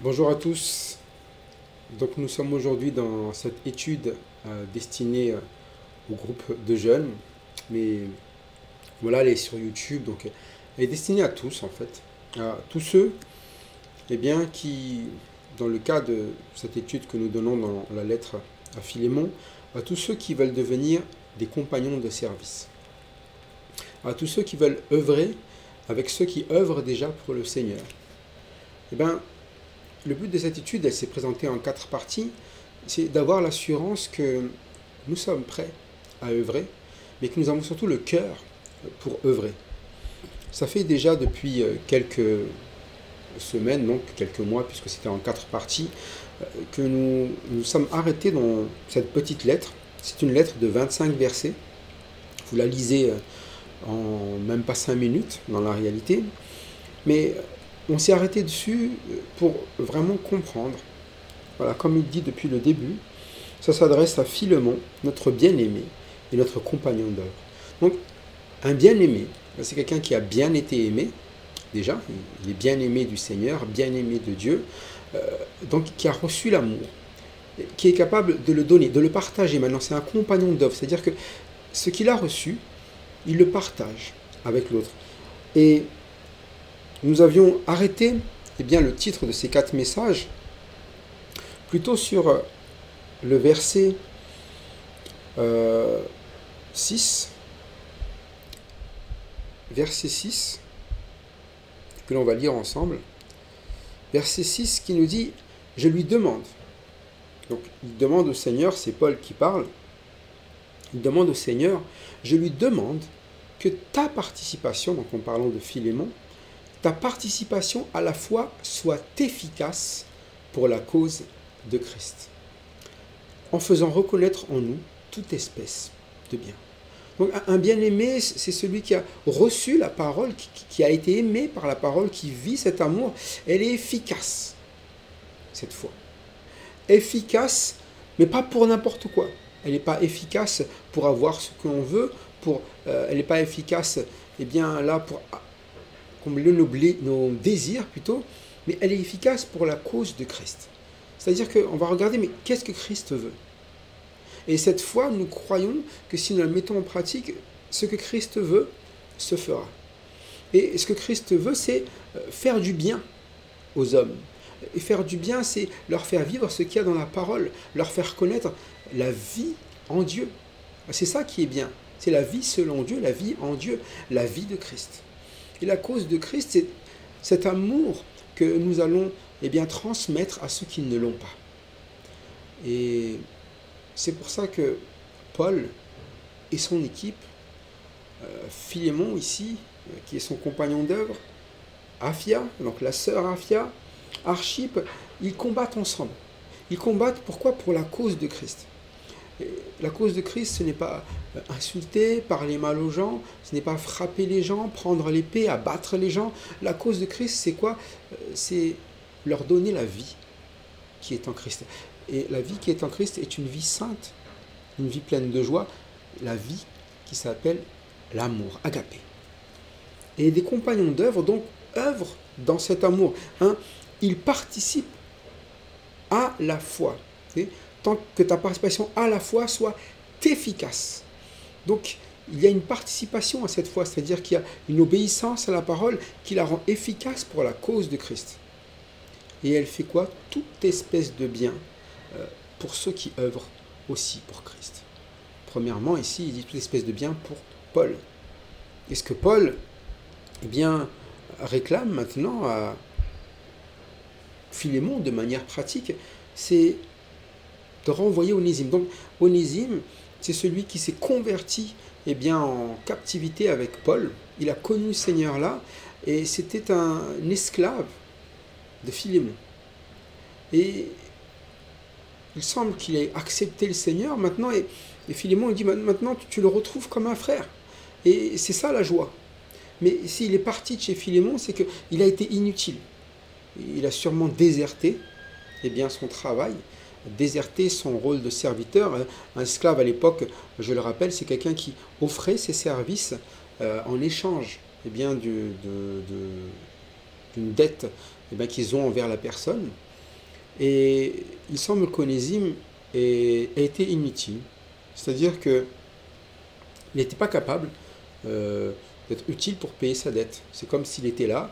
Bonjour à tous. Donc nous sommes aujourd'hui dans cette étude destinée au groupe de jeunes. Mais voilà, elle est sur YouTube, donc elle est destinée à tous en fait. À tous ceux qui, dans le cas de cette étude que nous donnons dans la lettre à Philémon, à tous ceux qui veulent devenir des compagnons de service. À tous ceux qui veulent œuvrer avec ceux qui œuvrent déjà pour le Seigneur. Eh bien, le but de cette étude, elle s'est présentée en 4 parties, c'est d'avoir l'assurance que nous sommes prêts à œuvrer, mais que nous avons surtout le cœur pour œuvrer. Ça fait déjà depuis quelques semaines, donc quelques mois, puisque c'était en 4 parties, que nous sommes arrêtés dans cette petite lettre. C'est une lettre de 25 versets. Vous la lisez en même pas 5 minutes dans la réalité, mais on s'est arrêté dessus pour vraiment comprendre. Voilà, comme il dit depuis le début, ça s'adresse à Philémon, notre bien-aimé et notre compagnon d'œuvre. Donc, un bien-aimé, c'est quelqu'un qui a bien été aimé, déjà, il est bien aimé du Seigneur, bien aimé de Dieu, donc qui a reçu l'amour, qui est capable de le donner, de le partager. Maintenant, c'est un compagnon d'œuvre, c'est-à-dire que ce qu'il a reçu, il le partage avec l'autre. Et nous avions arrêté le titre de ces 4 messages plutôt sur le verset 6, verset 6, que l'on va lire ensemble. Verset 6 qui nous dit « Je lui demande ». Donc il demande au Seigneur, c'est Paul qui parle, il demande au Seigneur « Je lui demande que ta participation », donc en parlant de Philémon, ta participation à la foi soit efficace pour la cause de Christ, en faisant reconnaître en nous toute espèce de bien. Donc un bien-aimé, c'est celui qui a reçu la parole, qui a été aimé par la parole, qui vit cet amour. Elle est efficace, cette foi. Efficace, mais pas pour n'importe quoi. Elle n'est pas efficace pour avoir ce que l'on veut, elle n'est pas efficace là pour combler nos désirs plutôt, mais elle est efficace pour la cause de Christ. C'est-à-dire qu'on va regarder, mais qu'est-ce que Christ veut? Et cette fois, nous croyons que si nous la mettons en pratique, ce que Christ veut se fera. Et ce que Christ veut, c'est faire du bien aux hommes. Et faire du bien, c'est leur faire vivre ce qu'il y a dans la parole, leur faire connaître la vie en Dieu. C'est ça qui est bien. C'est la vie selon Dieu, la vie en Dieu, la vie de Christ. Et la cause de Christ, c'est cet amour que nous allons transmettre à ceux qui ne l'ont pas. Et c'est pour ça que Paul et son équipe, Philémon ici, qui est son compagnon d'œuvre, Aphia, donc la sœur Aphia, Archippe, ils combattent ensemble. Ils combattent pourquoi? Pour la cause de Christ. Et la cause de Christ, ce n'est pas insulter, parler mal aux gens, ce n'est pas frapper les gens, prendre l'épée, abattre les gens. La cause de Christ, c'est quoi? C'est leur donner la vie qui est en Christ. Et la vie qui est en Christ est une vie sainte, une vie pleine de joie, la vie qui s'appelle l'amour, agapé. Et des compagnons d'œuvre, donc, œuvrent dans cet amour. Ils participent à la foi. Tant que ta participation à la foi soit efficace. Donc, il y a une participation à cette foi, c'est-à-dire qu'il y a une obéissance à la parole qui la rend efficace pour la cause de Christ. Et elle fait quoi? Toute espèce de bien pour ceux qui œuvrent aussi pour Christ. Premièrement, ici, il dit toute espèce de bien pour Paul. Et ce que Paul réclame maintenant à Philémon de manière pratique, c'est de renvoyer Onésime. Donc Onésime, c'est celui qui s'est converti en captivité avec Paul. Il a connu ce Seigneur-là et c'était un esclave de Philémon. Et il semble qu'il ait accepté le Seigneur maintenant et Philémon il dit maintenant tu le retrouves comme un frère. Et c'est ça la joie. Mais s'il est parti de chez Philémon, c'est qu'il a été inutile. Il a sûrement déserté son travail, déserté son rôle de serviteur. Un esclave à l'époque, je le rappelle, c'est quelqu'un qui offrait ses services en échange d'une dette qu'ils ont envers la personne. Et il semble qu'Onésime ait été inutile. C'est-à-dire qu'il n'était pas capable d'être utile pour payer sa dette. C'est comme s'il était là,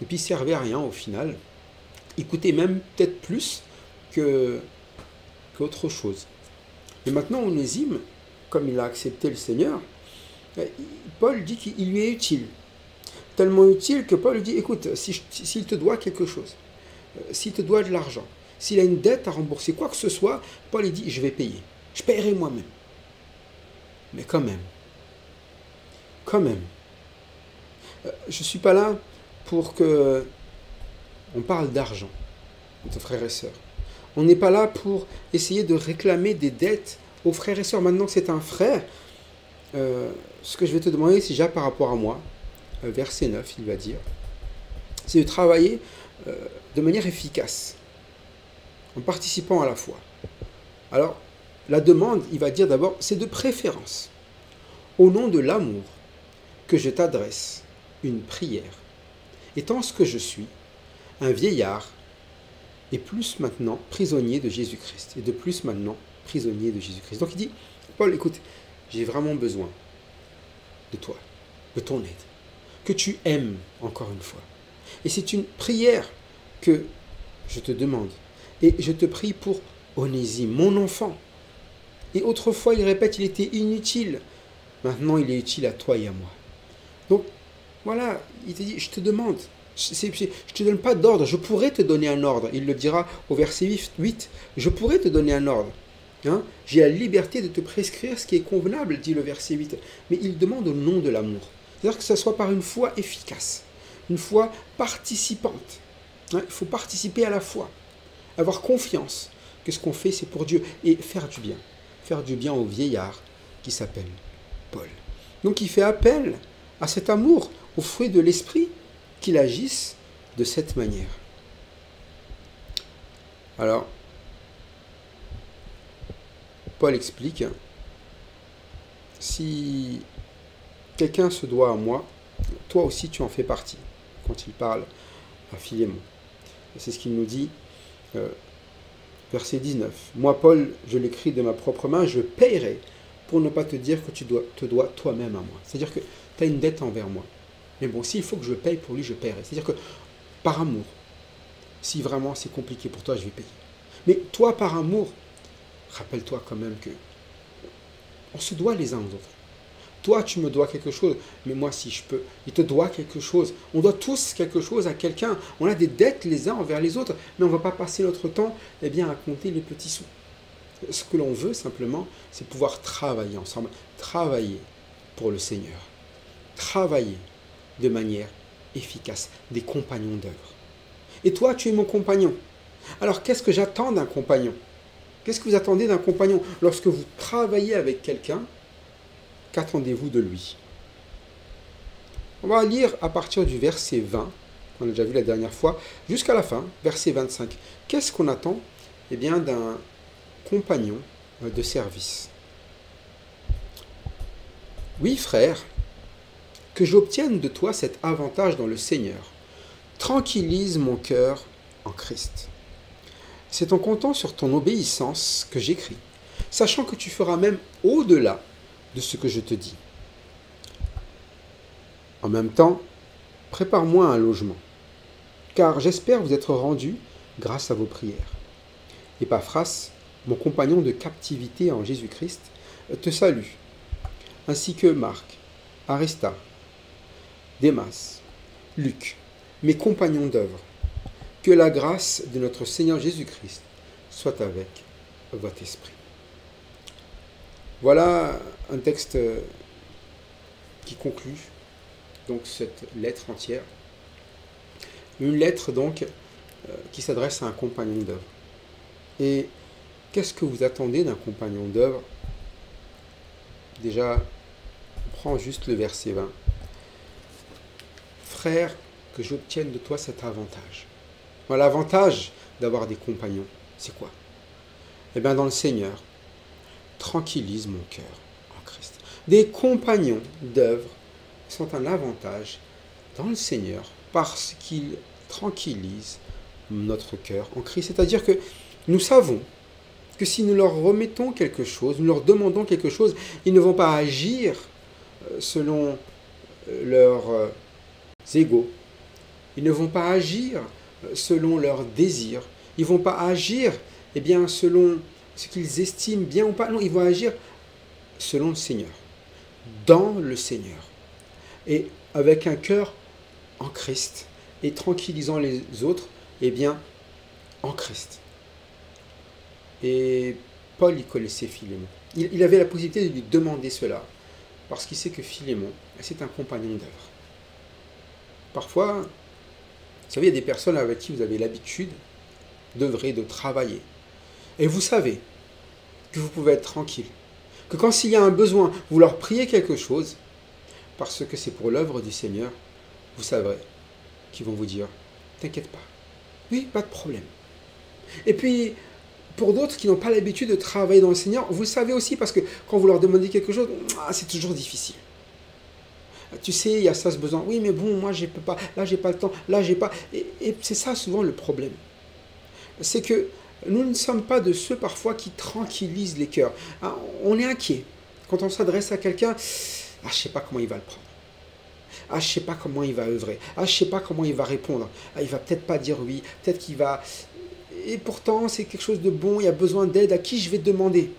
et puis il ne servait à rien au final. Il coûtait même peut-être plus qu'autre chose. Et maintenant, Onésime, comme il a accepté le Seigneur, Paul dit qu'il lui est utile. Tellement utile que Paul lui dit, écoute, s'il te doit quelque chose, s'il te doit de l'argent, s'il a une dette à rembourser, quoi que ce soit, Paul lui dit, je vais payer. Je paierai moi-même. Mais quand même, je ne suis pas là pour que on parle d'argent, entre frères et sœurs. On n'est pas là pour essayer de réclamer des dettes aux frères et sœurs. Maintenant que c'est un frère, ce que je vais te demander, c'est déjà par rapport à moi, verset 9, il va dire, c'est de travailler de manière efficace, en participant à la foi. Alors, la demande, il va dire d'abord, c'est de préférence, au nom de l'amour, que je t'adresse une prière. Étant ce que je suis, un vieillard, et plus maintenant prisonnier de Jésus-Christ. Et de plus maintenant prisonnier de Jésus-Christ. Donc il dit, Paul, écoute, j'ai vraiment besoin de toi, de ton aide, que tu aimes encore une fois. Et c'est une prière que je te demande. Et je te prie pour Onésime, mon enfant. Et autrefois, il répète, il était inutile. Maintenant, il est utile à toi et à moi. Donc, voilà, il te dit, je te demande. Je ne te donne pas d'ordre, je pourrais te donner un ordre. Il le dira au verset 8, je pourrais te donner un ordre. Hein? J'ai la liberté de te prescrire ce qui est convenable, dit le verset 8. Mais il demande au nom de l'amour. C'est-à-dire que ce soit par une foi efficace, une foi participante. Hein? Il faut participer à la foi, avoir confiance que ce qu'on fait, c'est pour Dieu, et faire du bien. Faire du bien au vieillard qui s'appelle Paul. Donc il fait appel à cet amour, au fruit de l'esprit, qu'il agisse de cette manière. Alors, Paul explique, si quelqu'un se doit à moi, toi aussi tu en fais partie, quand il parle à Philémon. C'est ce qu'il nous dit, verset 19. Moi, Paul, je l'écris de ma propre main, je paierai pour ne pas te dire que tu te dois toi-même à moi. C'est-à-dire que tu as une dette envers moi. Mais bon, s'il faut que je paye pour lui, je paierai. C'est-à-dire que par amour, si vraiment c'est compliqué pour toi, je vais payer. Mais toi, par amour, rappelle-toi quand même que on se doit les uns aux autres. Toi, tu me dois quelque chose, mais moi, si je peux, il te doit quelque chose. On doit tous quelque chose à quelqu'un. On a des dettes les uns envers les autres, mais on ne va pas passer notre temps à compter les petits sous. Ce que l'on veut simplement, c'est pouvoir travailler ensemble, travailler pour le Seigneur, travailler de manière efficace, des compagnons d'œuvre. Et toi, tu es mon compagnon. Alors, qu'est-ce que j'attends d'un compagnon? Qu'est-ce que vous attendez d'un compagnon? Lorsque vous travaillez avec quelqu'un, qu'attendez-vous de lui? On va lire à partir du verset 20, qu'on a déjà vu la dernière fois, jusqu'à la fin, verset 25. Qu'est-ce qu'on attend? Eh bien, d'un compagnon de service. Oui, frère, que j'obtienne de toi cet avantage dans le Seigneur. Tranquillise mon cœur en Christ. C'est en comptant sur ton obéissance que j'écris, sachant que tu feras même au-delà de ce que je te dis. En même temps, prépare-moi un logement, car j'espère vous être rendu grâce à vos prières. Épaphras, mon compagnon de captivité en Jésus-Christ, te salue, ainsi que Marc, Aristarque, Démas, Luc, mes compagnons d'œuvre. Que la grâce de notre Seigneur Jésus-Christ soit avec votre esprit. Voilà un texte qui conclut donc cette lettre entière. Une lettre donc qui s'adresse à un compagnon d'œuvre. Et qu'est-ce que vous attendez d'un compagnon d'œuvre? Déjà, on prend juste le verset 20. Frère, que j'obtienne de toi cet avantage. L'avantage d'avoir des compagnons, c'est quoi? Eh bien, dans le Seigneur, tranquillise mon cœur en Christ. Des compagnons d'œuvre sont un avantage dans le Seigneur parce qu'ils tranquillisent notre cœur en Christ. C'est-à-dire que nous savons que si nous leur remettons quelque chose, nous leur demandons quelque chose, ils ne vont pas agir selon leurs égos. Ils ne vont pas agir selon leurs désirs. Ils ne vont pas agir selon ce qu'ils estiment bien ou pas. Non, ils vont agir selon le Seigneur, dans le Seigneur, et avec un cœur en Christ, et tranquillisant les autres, en Christ. Et Paul, il connaissait Philémon. Il avait la possibilité de lui demander cela, parce qu'il sait que Philémon, c'est un compagnon d'œuvre. Parfois, vous savez, il y a des personnes avec qui vous avez l'habitude d'œuvrer, de travailler. Et vous savez que vous pouvez être tranquille. Que quand s'il y a un besoin, vous leur priez quelque chose, parce que c'est pour l'œuvre du Seigneur, vous savrez qu'ils vont vous dire, t'inquiète pas. Oui, pas de problème. Et puis, pour d'autres qui n'ont pas l'habitude de travailler dans le Seigneur, vous le savez aussi, parce que quand vous leur demandez quelque chose, c'est toujours difficile. Tu sais, il y a ça, ce besoin. Oui, mais bon, moi, je peux pas. Là, j'ai pas le temps. Là, j'ai pas. Et c'est ça, souvent, le problème. C'est que nous ne sommes pas de ceux, parfois, qui tranquillisent les cœurs. On est inquiet. Quand on s'adresse à quelqu'un, je sais pas comment il va le prendre. Je sais pas comment il va œuvrer. Je sais pas comment il va répondre. Il va peut-être pas dire oui. Peut-être qu'il va... Et pourtant, c'est quelque chose de bon. Il y a besoin d'aide. À qui je vais demander?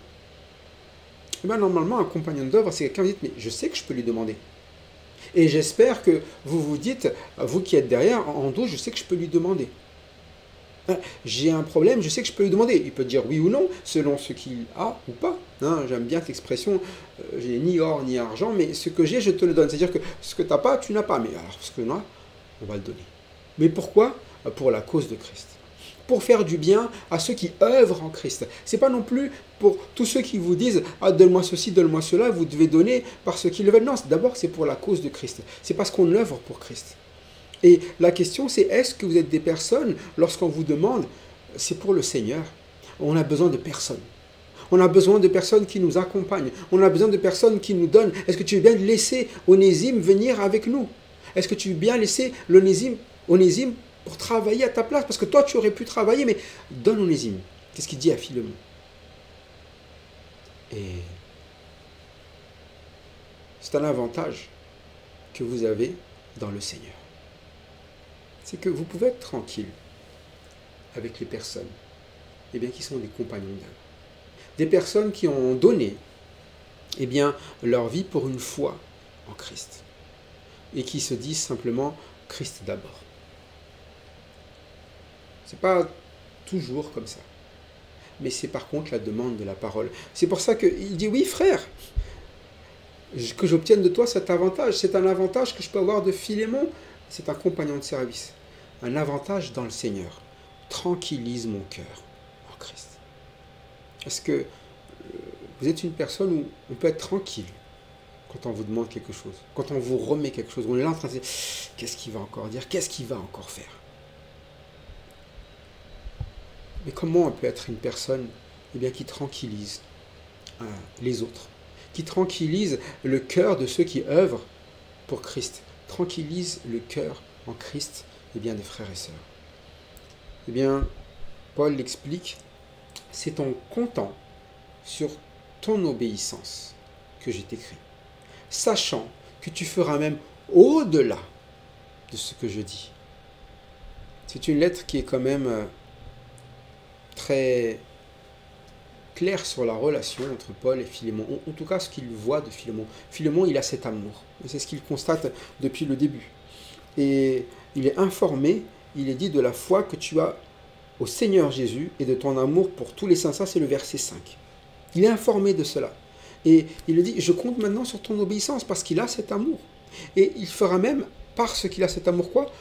Normalement, un compagnon d'œuvre, c'est quelqu'un qui dit, mais je sais que je peux lui demander. Et j'espère que vous vous dites, vous qui êtes derrière, en dos, je sais que je peux lui demander. J'ai un problème, je sais que je peux lui demander. Il peut dire oui ou non, selon ce qu'il a ou pas. J'aime bien cette expression, j'ai ni or ni argent, mais ce que j'ai, je te le donne. C'est-à-dire que ce que tu n'as pas, tu n'as pas. Mais alors, ce que tu as, on va le donner. Mais pourquoi? Pour la cause de Christ. Pour faire du bien à ceux qui œuvrent en Christ. Ce n'est pas non plus pour tous ceux qui vous disent « Ah, donne-moi ceci, donne-moi cela », vous devez donner parce qu'ils le veulent. Non, d'abord, c'est pour la cause de Christ. C'est parce qu'on œuvre pour Christ. Et la question, c'est est-ce que vous êtes des personnes, lorsqu'on vous demande, c'est pour le Seigneur, on a besoin de personnes. On a besoin de personnes qui nous accompagnent. On a besoin de personnes qui nous donnent. Est-ce que tu veux bien laisser Onésime venir avec nous? Est-ce que tu veux bien laisser Onésime pour travailler à ta place? Parce que toi, tu aurais pu travailler, mais donne Onésime. Qu'est-ce qu'il dit à Philémon? Et c'est un avantage que vous avez dans le Seigneur. C'est que vous pouvez être tranquille avec les personnes qui sont des compagnons d'œuvre. Des personnes qui ont donné leur vie pour une foi en Christ. Et qui se disent simplement Christ d'abord. Ce n'est pas toujours comme ça. Mais c'est par contre la demande de la parole. C'est pour ça qu'il dit, oui frère, que j'obtienne de toi cet avantage. C'est un avantage que je peux avoir de Philémon. C'est un compagnon de service. Un avantage dans le Seigneur. Tranquillise mon cœur en Christ. Est-ce que vous êtes une personne où on peut être tranquille quand on vous demande quelque chose, quand on vous remet quelque chose, on est là en train de dire, qu'est-ce qu'il va encore dire, qu'est-ce qu'il va encore faire? Mais comment on peut être une personne qui tranquillise les autres, qui tranquillise le cœur de ceux qui œuvrent pour Christ, tranquillise le cœur en Christ des frères et sœurs? Paul l'explique, c'est en comptant sur ton obéissance que j'ai t'écrit, sachant que tu feras même au-delà de ce que je dis. C'est une lettre qui est quand même très claire sur la relation entre Paul et Philémon, en tout cas ce qu'il voit de Philémon. Philémon, il a cet amour, c'est ce qu'il constate depuis le début. Et il est informé, il est dit de la foi que tu as au Seigneur Jésus et de ton amour pour tous les saints. Ça, c'est le verset 5. Il est informé de cela. Et il le dit, je compte maintenant sur ton obéissance parce qu'il a cet amour. Et il fera même, parce qu'il a cet amour, quoi?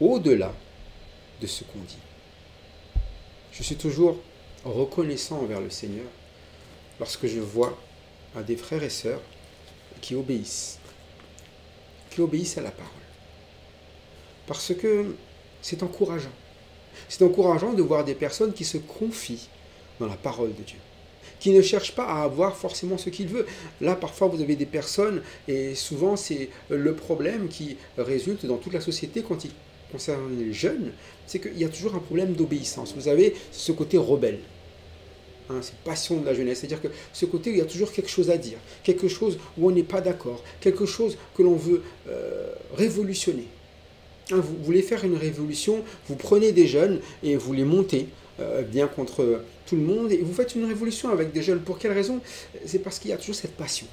Au-delà de ce qu'on dit. Je suis toujours reconnaissant envers le Seigneur lorsque je vois des frères et sœurs qui obéissent à la parole. Parce que c'est encourageant. C'est encourageant de voir des personnes qui se confient dans la parole de Dieu, qui ne cherchent pas à avoir forcément ce qu'ils veulent. Là, parfois, vous avez des personnes, et souvent, c'est le problème qui résulte dans toute la société quand ils concernant les jeunes, c'est qu'il y a toujours un problème d'obéissance. Vous avez ce côté rebelle. Hein, c'est passion de la jeunesse, c'est-à-dire que ce côté où il y a toujours quelque chose à dire, quelque chose où on n'est pas d'accord, quelque chose que l'on veut révolutionner. Hein, vous voulez faire une révolution, vous prenez des jeunes et vous les montez bien contre tout le monde, et vous faites une révolution avec des jeunes. Pour quelle raison? C'est parce qu'il y a toujours cette passion.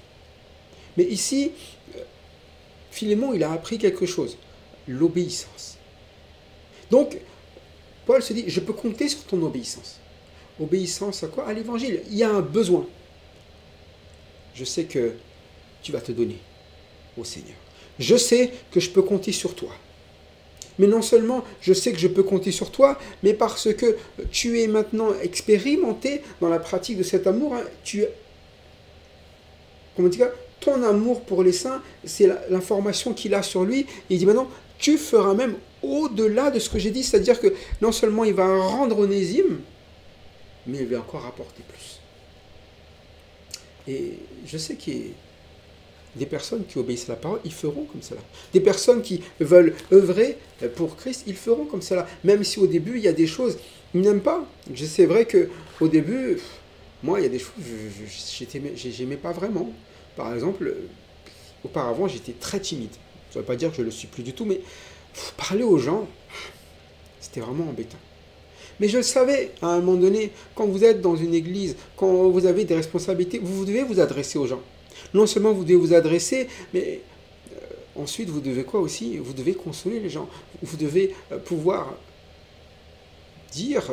Mais ici, Philémon, il a appris quelque chose, l'obéissance. Donc, Paul se dit, je peux compter sur ton obéissance. Obéissance à quoi? À l'évangile. Il y a un besoin. Je sais que tu vas te donner au Seigneur. Je sais que je peux compter sur toi. Mais non seulement je sais que je peux compter sur toi, mais parce que tu es maintenant expérimenté dans la pratique de cet amour, hein, ton amour pour les saints, c'est l'information qu'il a sur lui. Il dit maintenant, tu feras même au-delà de ce que j'ai dit, c'est-à-dire que non seulement il va rendre Onésime, mais il va encore apporter plus. Et je sais qu'il y a des personnes qui obéissent à la parole, ils feront comme cela. Des personnes qui veulent œuvrer pour Christ, ils feront comme cela. Même si au début, il y a des choses qu'ils n'aiment pas. C'est vrai qu'au début, moi, il y a des choses que j'aimais pas vraiment. Par exemple, auparavant, j'étais très timide. Ça ne veut pas dire que je ne le suis plus du tout, mais parler aux gens, c'était vraiment embêtant. Mais je le savais, à un moment donné, quand vous êtes dans une église, quand vous avez des responsabilités, vous devez vous adresser aux gens. Non seulement vous devez vous adresser, mais ensuite vous devez quoi aussi? Vous devez consoler les gens. Vous devez pouvoir dire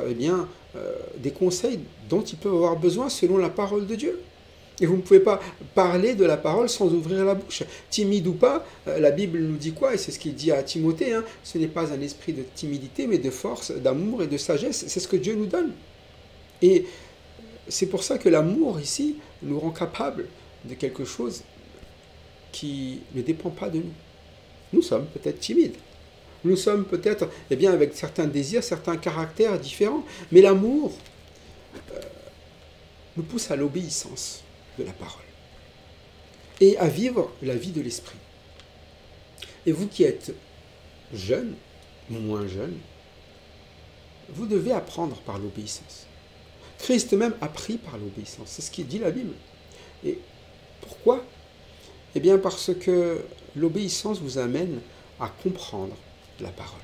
des conseils dont ils peuvent avoir besoin selon la parole de Dieu. Et vous ne pouvez pas parler de la parole sans ouvrir la bouche. Timide ou pas, la Bible nous dit quoi? Et c'est ce qu'il dit à Timothée, hein, ce n'est pas un esprit de timidité, mais de force, d'amour et de sagesse. C'est ce que Dieu nous donne. Et c'est pour ça que l'amour, ici, nous rend capables de quelque chose qui ne dépend pas de nous. Nous sommes peut-être timides. Nous sommes peut-être, avec certains désirs, certains caractères différents. Mais l'amour nous pousse à l'obéissance de la parole et à vivre la vie de l'esprit. Et vous qui êtes jeunes, moins jeunes, vous devez apprendre par l'obéissance. Christ même a appris par l'obéissance. C'est ce qu'il dit la Bible. Et pourquoi? Eh bien parce que l'obéissance vous amène à comprendre la parole.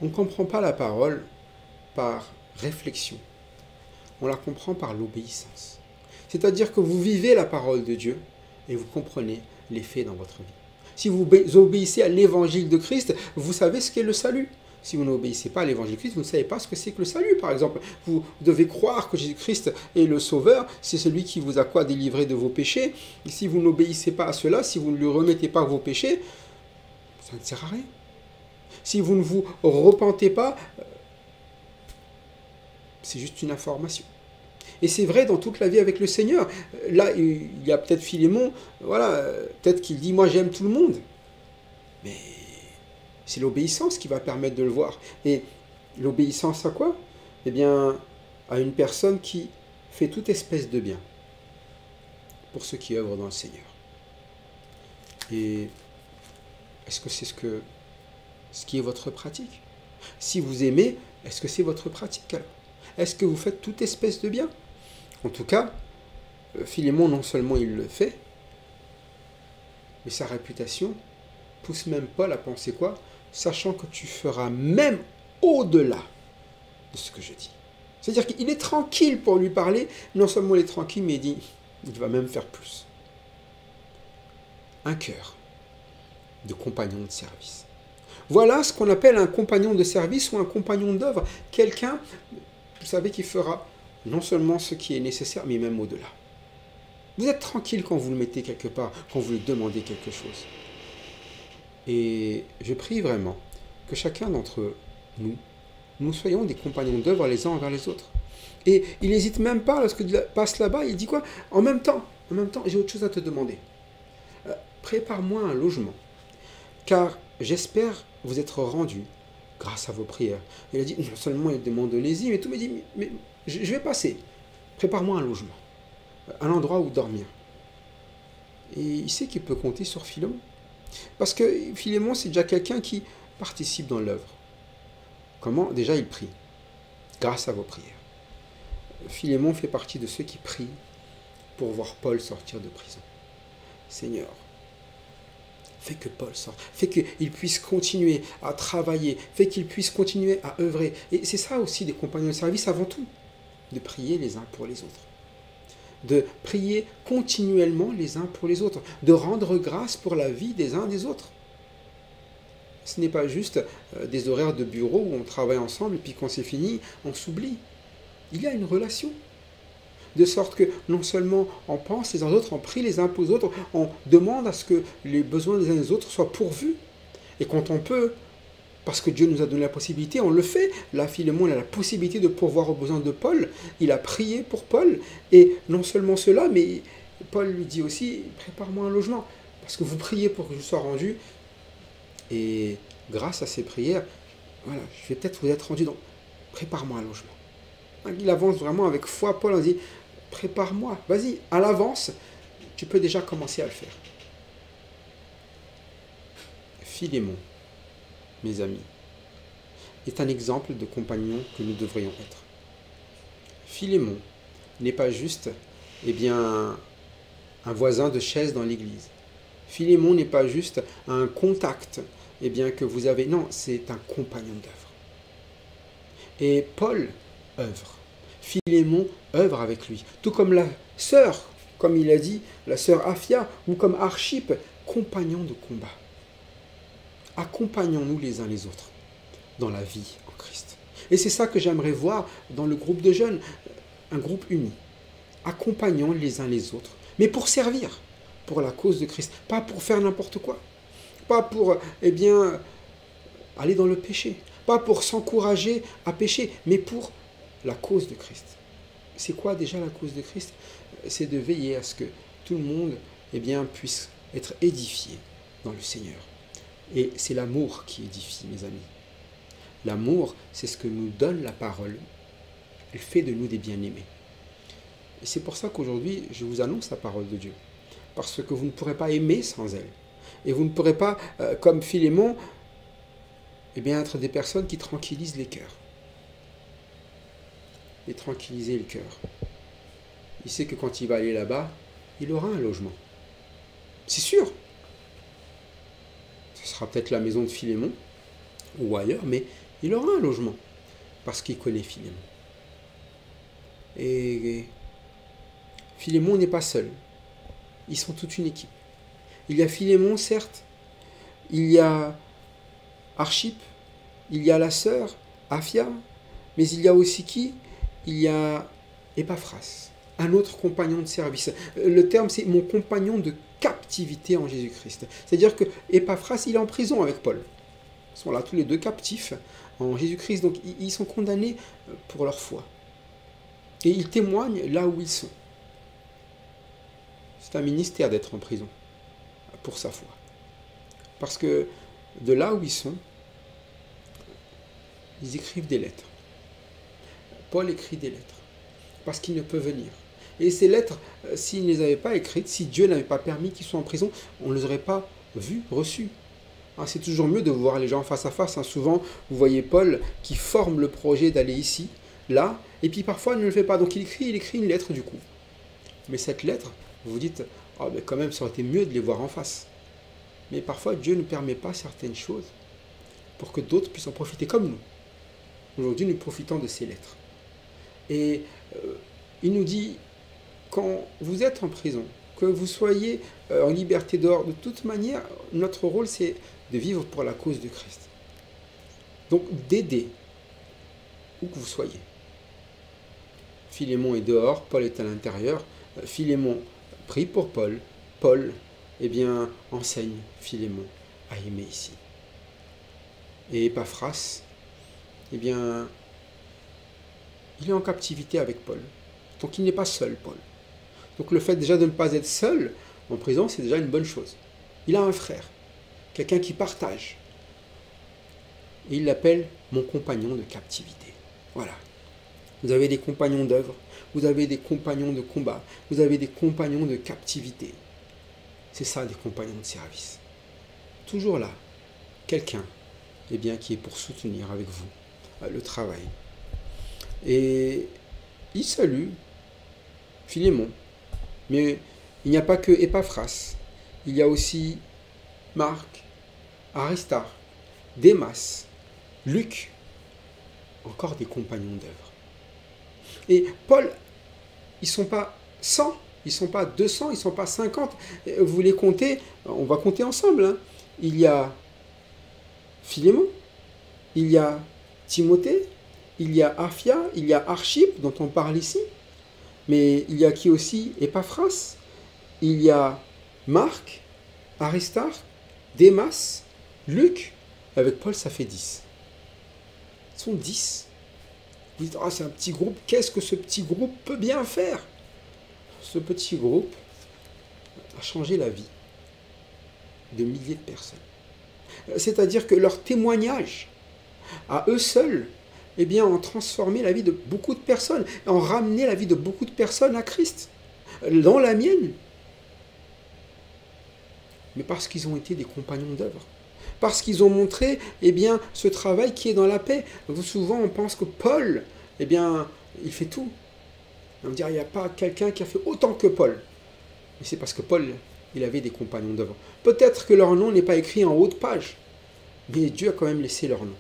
On ne comprend pas la parole par réflexion. On la comprend par l'obéissance. C'est-à-dire que vous vivez la parole de Dieu et vous comprenez les faits dans votre vie. Si vous obéissez à l'évangile de Christ, vous savez ce qu'est le salut. Si vous n'obéissez pas à l'évangile de Christ, vous ne savez pas ce que c'est que le salut. Par exemple, vous devez croire que Jésus-Christ est le Sauveur, c'est celui qui vous a quoi délivré de vos péchés. Et si vous n'obéissez pas à cela, si vous ne lui remettez pas vos péchés, ça ne sert à rien. Si vous ne vous repentez pas, c'est juste une information. Et c'est vrai dans toute la vie avec le Seigneur. Là, il y a peut-être Philémon, voilà, peut-être qu'il dit « moi j'aime tout le monde ». Mais c'est l'obéissance qui va permettre de le voir. Et l'obéissance à quoi? Eh bien, à une personne qui fait toute espèce de bien pour ceux qui œuvrent dans le Seigneur. Et est-ce que c'est ce qui est votre pratique? Si vous aimez, est-ce que c'est votre pratique alors? Est-ce que vous faites toute espèce de bien? En tout cas, Philémon, non seulement il le fait, mais sa réputation pousse même Paul à penser quoi? Sachant que tu feras même au-delà de ce que je dis. C'est-à-dire qu'il est tranquille pour lui parler, non seulement il est tranquille, mais il va même faire plus. Un cœur de compagnon de service. Voilà ce qu'on appelle un compagnon de service ou un compagnon d'œuvre. Quelqu'un, vous savez, qui fera non seulement ce qui est nécessaire, mais même au-delà. Vous êtes tranquille quand vous le mettez quelque part, quand vous lui demandez quelque chose. Et je prie vraiment que chacun d'entre nous soyons des compagnons d'œuvre les uns envers les autres. Et il n'hésite même pas, lorsqu'il passe là-bas, il dit quoi? En même temps, j'ai autre chose à te demander. Prépare-moi un logement, car j'espère vous être rendu grâce à vos prières. Il a dit, non seulement il demande Onésime, mais tout, mais il dit, mais je vais passer. Prépare-moi un logement, un endroit où dormir. Et il sait qu'il peut compter sur Philémon. Parce que Philémon, c'est déjà quelqu'un qui participe dans l'œuvre. Comment? Déjà, il prie, grâce à vos prières. Philémon fait partie de ceux qui prient pour voir Paul sortir de prison. Seigneur, fais que Paul sorte, fais qu'il puisse continuer à travailler, fais qu'il puisse continuer à œuvrer. Et c'est ça aussi des compagnons de service avant tout, de prier les uns pour les autres. De prier continuellement les uns pour les autres, de rendre grâce pour la vie des uns des autres. Ce n'est pas juste des horaires de bureau où on travaille ensemble et puis quand c'est fini, on s'oublie. Il y a une relation. De sorte que non seulement on pense les uns aux autres, on prie les uns pour les autres, on demande à ce que les besoins des uns des autres soient pourvus. Et quand on peut, parce que Dieu nous a donné la possibilité, on le fait. Là, Philémon a la possibilité de pourvoir aux besoins de Paul. Il a prié pour Paul. Et non seulement cela, mais Paul lui dit aussi, prépare-moi un logement. Parce que vous priez pour que je sois rendu. Et grâce à ces prières, voilà, je vais peut-être vous être rendu. Donc, prépare-moi un logement. Il avance vraiment avec foi. Paul a dit, prépare-moi, vas-y, à l'avance, tu peux déjà commencer à le faire. Philémon, mes amis, est un exemple de compagnon que nous devrions être. Philémon n'est pas juste, un voisin de chaise dans l'église. Philémon n'est pas juste un contact, que vous avez. Non, c'est un compagnon d'œuvre. Et Paul œuvre. Philémon œuvre avec lui. Tout comme la sœur, comme il a dit, la sœur Aphia, ou comme Archippe, compagnon de combat. Accompagnons-nous les uns les autres dans la vie en Christ. Et c'est ça que j'aimerais voir dans le groupe de jeunes, un groupe uni. Accompagnons les uns les autres, mais pour servir, pour la cause de Christ, pas pour faire n'importe quoi, pas pour, aller dans le péché, pas pour s'encourager à pécher, mais pour la cause de Christ. C'est quoi déjà la cause de Christ? C'est de veiller à ce que tout le monde puisse être édifié dans le Seigneur. Et c'est l'amour qui édifie, mes amis. L'amour, c'est ce que nous donne la parole. Elle fait de nous des bien-aimés. Et c'est pour ça qu'aujourd'hui, je vous annonce la parole de Dieu. Parce que vous ne pourrez pas aimer sans elle. Et vous ne pourrez pas, comme Philémon, être des personnes qui tranquillisent les cœurs. Et tranquilliser le cœur. Il sait que quand il va aller là-bas, il aura un logement. C'est sûr. Ce sera peut-être la maison de Philémon, ou ailleurs, mais il aura un logement. Parce qu'il connaît Philémon. Et Philémon n'est pas seul. Ils sont toute une équipe. Il y a Philémon, certes. Il y a Archippe. Il y a la sœur, Aphia. Mais il y a aussi qui? Il y a Épaphras, un autre compagnon de service. Le terme, c'est mon compagnon de captivité en Jésus-Christ. C'est-à-dire que Épaphras, il est en prison avec Paul. Ils sont là tous les deux captifs en Jésus-Christ. Donc, ils sont condamnés pour leur foi. Et ils témoignent là où ils sont. C'est un ministère d'être en prison pour sa foi. Parce que de là où ils sont, ils écrivent des lettres. Paul écrit des lettres, parce qu'il ne peut venir. Et ces lettres, s'il ne les avait pas écrites, si Dieu n'avait pas permis qu'ils soient en prison, on ne les aurait pas vues, reçues. C'est toujours mieux de voir les gens face à face. Souvent, vous voyez Paul qui forme le projet d'aller ici, là, et puis parfois il ne le fait pas. Donc il écrit une lettre du coup. Mais cette lettre, vous vous dites, quand même, ça aurait été mieux de les voir en face. Mais parfois, Dieu ne permet pas certaines choses pour que d'autres puissent en profiter comme nous. Aujourd'hui, nous profitons de ces lettres. Et il nous dit, quand vous êtes en prison, que vous soyez en liberté dehors, de toute manière, notre rôle, c'est de vivre pour la cause de Christ. Donc, d'aider, où que vous soyez. Philémon est dehors, Paul est à l'intérieur. Philémon prie pour Paul. Paul, enseigne Philémon à aimer ici. Et Épaphras, il est en captivité avec Paul. Donc il n'est pas seul, Paul. Donc le fait déjà de ne pas être seul en prison, c'est déjà une bonne chose. Il a un frère, quelqu'un qui partage. Et il l'appelle mon compagnon de captivité. Voilà. Vous avez des compagnons d'œuvre, vous avez des compagnons de combat, vous avez des compagnons de captivité. C'est ça, des compagnons de service. toujours là quelqu'un qui est pour soutenir avec vous le travail. Et il salue Philémon. Mais il n'y a pas que Épaphras. Il y a aussi Marc, Aristarque, Démas, Luc, encore des compagnons d'œuvre. Et Paul, ils ne sont pas 100, ils ne sont pas 200, ils ne sont pas 50. Vous les comptez, on va compter ensemble. Hein. Il y a Philémon, il y a Timothée, il y a Aphia, il y a Archippe, dont on parle ici. Mais il y a qui aussi Épaphras, il y a Marc, Aristarque, Démas, Luc. Avec Paul, ça fait 10. Ils sont 10. Vous dites, c'est un petit groupe, qu'est-ce que ce petit groupe peut bien faire? Ce petit groupe a changé la vie de milliers de personnes. C'est-à-dire que leur témoignage, à eux seuls, ont transformé la vie de beaucoup de personnes, ont ramené la vie de beaucoup de personnes à Christ, dans la mienne. Mais parce qu'ils ont été des compagnons d'œuvre. Parce qu'ils ont montré ce travail qui est dans la paix. Souvent, on pense que Paul, il fait tout. On va dire, il n'y a pas quelqu'un qui a fait autant que Paul. Mais c'est parce que Paul, il avait des compagnons d'œuvre. Peut-être que leur nom n'est pas écrit en haut de page, mais Dieu a quand même laissé leur nom.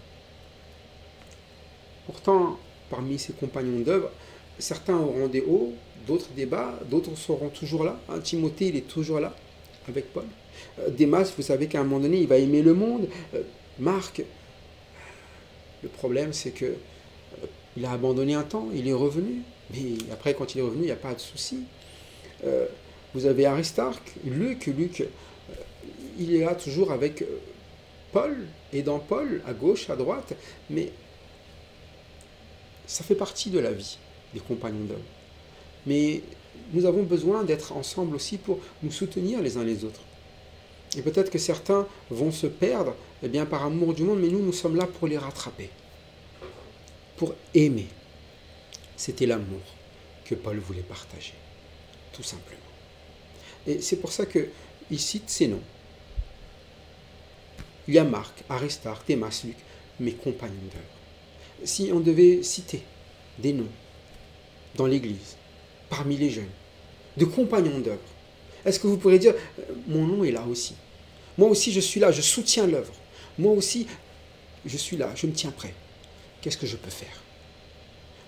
Pourtant, parmi ces compagnons d'œuvre, certains auront des hauts, d'autres des bas, d'autres seront toujours là. Hein, Timothée, il est toujours là, avec Paul. Démas, vous savez qu'à un moment donné, il va aimer le monde. Marc, le problème, c'est que il a abandonné un temps, il est revenu. Mais après, quand il est revenu, il n'y a pas de souci. Vous avez Aristarque, Luc, il est là toujours avec Paul, et dans Paul, à gauche, à droite, mais ça fait partie de la vie des compagnons d'œuvre. Mais nous avons besoin d'être ensemble aussi pour nous soutenir les uns les autres. Et peut-être que certains vont se perdre par amour du monde, mais nous sommes là pour les rattraper, pour aimer. C'était l'amour que Paul voulait partager, tout simplement. Et c'est pour ça qu'il cite ces noms. Il y a Marc, Aristarque, Démas, Luc, mes compagnons d'œuvre. Si on devait citer des noms dans l'Église, parmi les jeunes, de compagnons d'œuvre, est-ce que vous pourrez dire, mon nom est là aussi. Moi aussi, je suis là, je soutiens l'œuvre. Moi aussi, je suis là, je me tiens prêt. Qu'est-ce que je peux faire?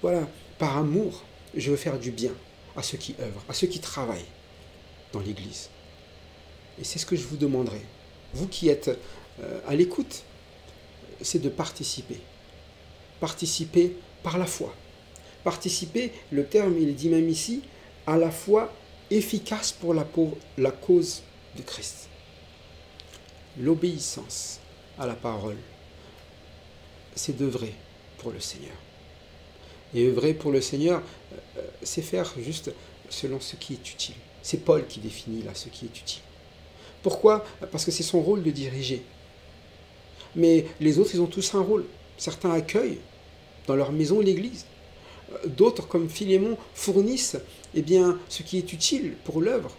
Voilà, par amour, je veux faire du bien à ceux qui œuvrent, à ceux qui travaillent dans l'Église. Et c'est ce que je vous demanderai. Vous qui êtes à l'écoute, c'est de participer. Participer par la foi. Participer, le terme, il est dit même ici, à la foi efficace pour la cause de Christ. L'obéissance à la parole, c'est d'œuvrer pour le Seigneur. Et œuvrer pour le Seigneur, c'est faire juste selon ce qui est utile. C'est Paul qui définit là ce qui est utile. Pourquoi? Parce que c'est son rôle de diriger. Mais les autres, ils ont tous un rôle. Certains accueillent dans leur maison l'Église. D'autres, comme Philémon, fournissent ce qui est utile pour l'œuvre.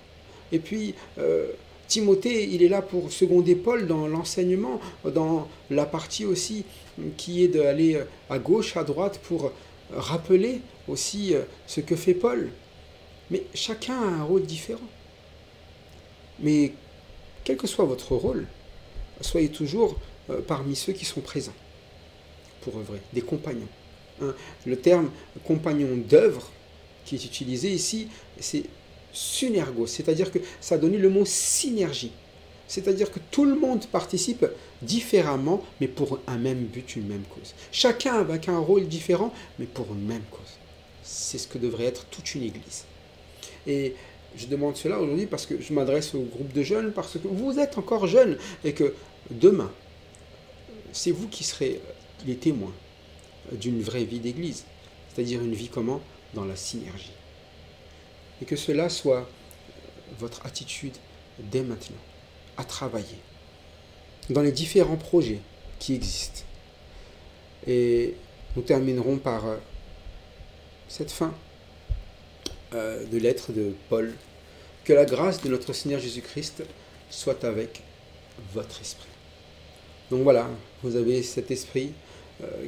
Et puis, Timothée, il est là pour seconder Paul dans l'enseignement, dans la partie aussi qui est d'aller à gauche, à droite, pour rappeler aussi ce que fait Paul. Mais chacun a un rôle différent. Mais quel que soit votre rôle, soyez toujours parmi ceux qui sont présents pour œuvrer, des compagnons. Le terme compagnon d'œuvre qui est utilisé ici, c'est synergos, c'est-à-dire que ça a donné le mot synergie. C'est-à-dire que tout le monde participe différemment, mais pour un même but, une même cause. Chacun avec un rôle différent, mais pour une même cause. C'est ce que devrait être toute une église. Et je demande cela aujourd'hui parce que je m'adresse au groupe de jeunes, parce que vous êtes encore jeunes, et que demain, c'est vous qui serez les témoins d'une vraie vie d'église, c'est-à-dire une vie comment? Dans la synergie. Et que cela soit votre attitude dès maintenant, à travailler, dans les différents projets qui existent. Et nous terminerons par cette fin de lettre de Paul. Que la grâce de notre Seigneur Jésus-Christ soit avec votre esprit. Donc voilà, vous avez cet esprit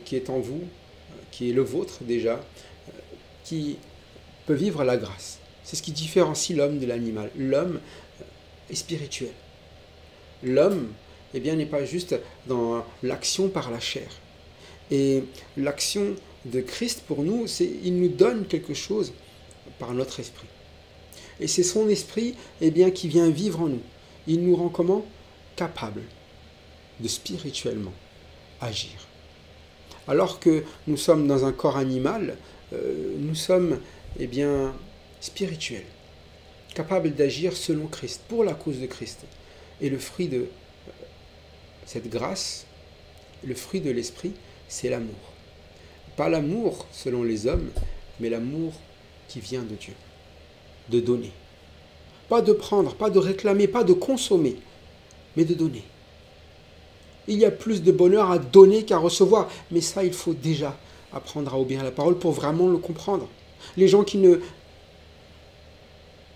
qui est en vous, qui est le vôtre déjà, qui peut vivre la grâce. C'est ce qui différencie l'homme de l'animal. L'homme est spirituel. L'homme, eh bien, n'est pas juste dans l'action par la chair. Et l'action de Christ pour nous, c'est il nous donne quelque chose par notre esprit. Et c'est son esprit, eh bien, qui vient vivre en nous. Il nous rend comment? Capables de spirituellement agir. Alors que nous sommes dans un corps animal, nous sommes, eh bien, spirituels, capables d'agir selon Christ, pour la cause de Christ. Et le fruit de cette grâce, le fruit de l'esprit, c'est l'amour. Pas l'amour selon les hommes, mais l'amour qui vient de Dieu. De donner. Pas de prendre, pas de réclamer, pas de consommer, mais de donner. Il y a plus de bonheur à donner qu'à recevoir. Mais ça, il faut déjà apprendre à obéir à la parole pour vraiment le comprendre. Les gens qui ne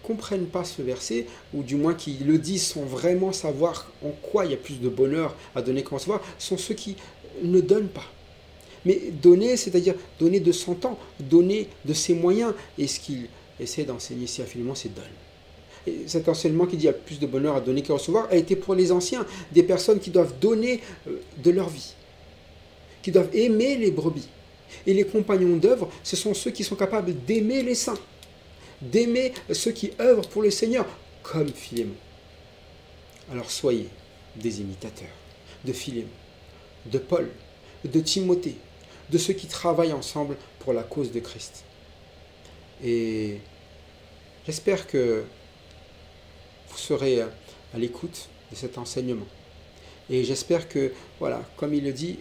comprennent pas ce verset, ou du moins qui le disent sans vraiment savoir en quoi il y a plus de bonheur à donner qu'à recevoir, sont ceux qui ne donnent pas. Mais donner, c'est-à-dire donner de son temps, donner de ses moyens. Et ce qu'il essaie d'enseigner ici à Philémon, c'est donne. Et cet enseignement qui dit qu'il y a plus de bonheur à donner qu'à recevoir a été pour les anciens, des personnes qui doivent donner de leur vie, qui doivent aimer les brebis. Et les compagnons d'œuvre, ce sont ceux qui sont capables d'aimer les saints, d'aimer ceux qui œuvrent pour le Seigneur, comme Philémon. Alors soyez des imitateurs de Philémon, de Paul, de Timothée, de ceux qui travaillent ensemble pour la cause de Christ. Et j'espère que vous serez à l'écoute de cet enseignement. Et j'espère que, voilà, comme il le dit,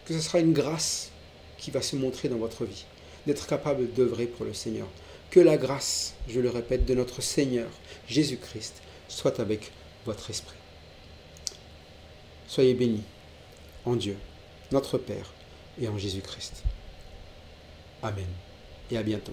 que ce sera une grâce qui va se montrer dans votre vie, d'être capable d'œuvrer pour le Seigneur. Que la grâce, je le répète, de notre Seigneur Jésus-Christ soit avec votre esprit. Soyez bénis en Dieu, notre Père, et en Jésus-Christ. Amen. Et à bientôt.